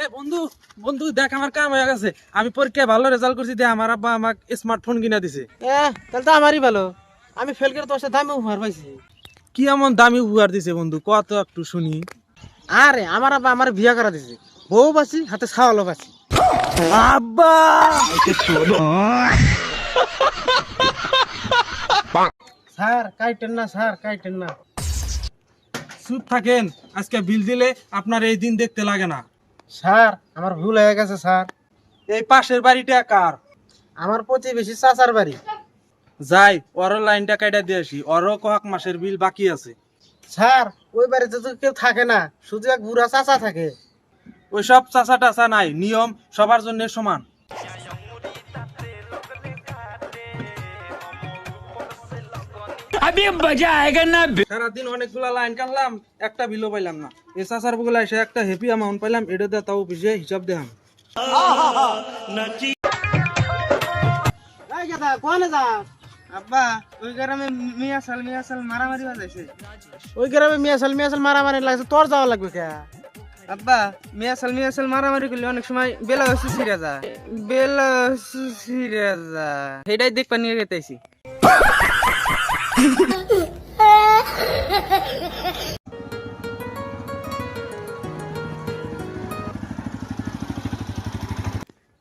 এ বন্ধু বন্ধু দেখ আমার কাম হয়ে গেছে। আমি পরীক্ষায় ভালো রেজাল্ট করছি, দিয়ে আমার আব্বা আমাকে স্মার্টফোন কিনে দিছে। তাহলে তো আমারই ভালো। আমি ফেল করে 10টা দামি উপহার পাইছি। কি এমন দামি উপহার দিছে বন্ধু, কত একটু শুনি। আরে আমার আব্বা আমার বিয়া করা দিছে, বউ বাসি হাতে ছাওয়ালও বাসি। আব্বা স্যার কাইটেন না, স্যার কাইটেন না। চুপ থাকেন, আজকে বিল দিলে আপনার এই দিন দেখতে লাগে না। স্যার আমার ভুল হয়ে গেছে স্যার। এই পাশের বাড়িটা কার? আমার প্রতিবেশী চাচার বাড়ি। যাই ওর লাইনটা কাটা দিয়ে আসি, ওরও কয়েক মাসের বিল বাকি আছে। স্যার ওই বাড়িতে তো কেউ থাকে না, শুধু এক বুড়া চাচা থাকে। ওইসব চাচা টাচা নাই, নিয়ম সবার জন্য সমান। সারাদিন অনেকগুলা লাইন কাটলাম, একটা বিলও পাইলাম না। এই চাচার বগুলা এসে একটা হ্যাপি অ্যামাউন্ট পাইলাম, এটা দিয়ে তাও অফিসে হিসাব দেখাম। এই দাদা কোনে যা? আব্বা ওই গ্রামে মিয়াসাল মারামারি বাজাইছে। ওই গ্রামে মিয়াসাল মারামারি লাগছে, তোর যাওয়া লাগবে কে? আব্বা মিয়াসাল মারামারি করলে অনেক সময় বেলা হচ্ছে ছিঁড়ে যায়, সেটাই দেখবা নিয়ে গেতেছি।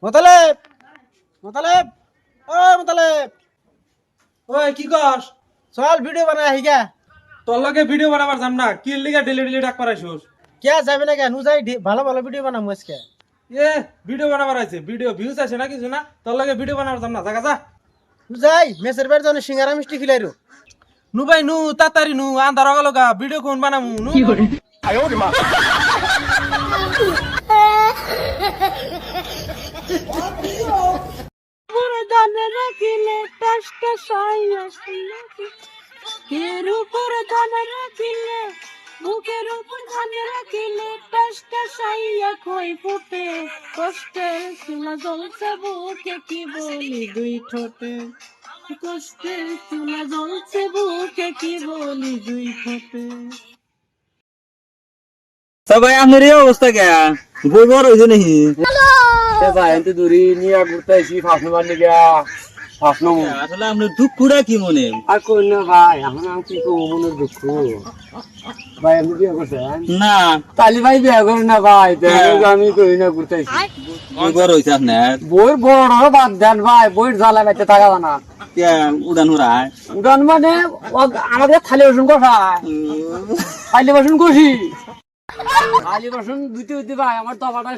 মোতালেব মোতালেব ও মোতালেব, ওই কি কস? চল ভিডিও বানাই আহিগা। তোর লগে ভিডিও বানাবার যাম না, কি লিগা ডেলি ডাক পারাইছস? কে যাবে না কেন? যাই ভালো ভালো ভিডিও বানাবো আজকে। এ ভিডিও বানাবার আছে, ভিডিও ভিউজ আছে না কিছু না, তোর লগে ভিডিও বানাবার যাম না, জায়গা যা। যাই মেসের বাড়ি যাওয়া সিঙ্গারা মিষ্টি খিলাইরো। নু ভাই নু তাড়াতাড়ি নু, আন্ধার হয়ে গেল গা, ভিডিও কোন বানামু নু। বুকের উপর ধানে রাখিলে টাসটা সাইয়া খই ফুটে, কষ্টের চুলা জ্বলছে বুকে কি বলি দুই ঠোঁটে, কষ্টের চুলা জ্বলছে বুকে কি বলি দুই ঠোঁটে। ভাই আপনার এই অবস্থা কে? বই বড় হয়েছে নাকি? ভাই আমি তো দূরি নিয়ে ঘুরতে আসি ফাঁসনো মারলে গিয়া ফাঁসনো। আসলে আপনার দুঃখটা কি মনে? আর কই না ভাই, এখন আমি কি করবো মনের দুঃখ। ভাই আপনি বিয়ে করছেন না? তালি ভাই বিয়ে করেন না ভাই, আমি কই না ঘুরতে আসি। বই বড় হয়েছে আপনার? বই বড় বাদ দেন ভাই, বইয়ের জ্বালা বাইতে থাকা না। উড়ান উড়ায় উড়ান মানে আমাদের থালি বাসন কষায়, থালি বাসন কষি, থালি বাসন ধুতে ভাই আমার দফাটা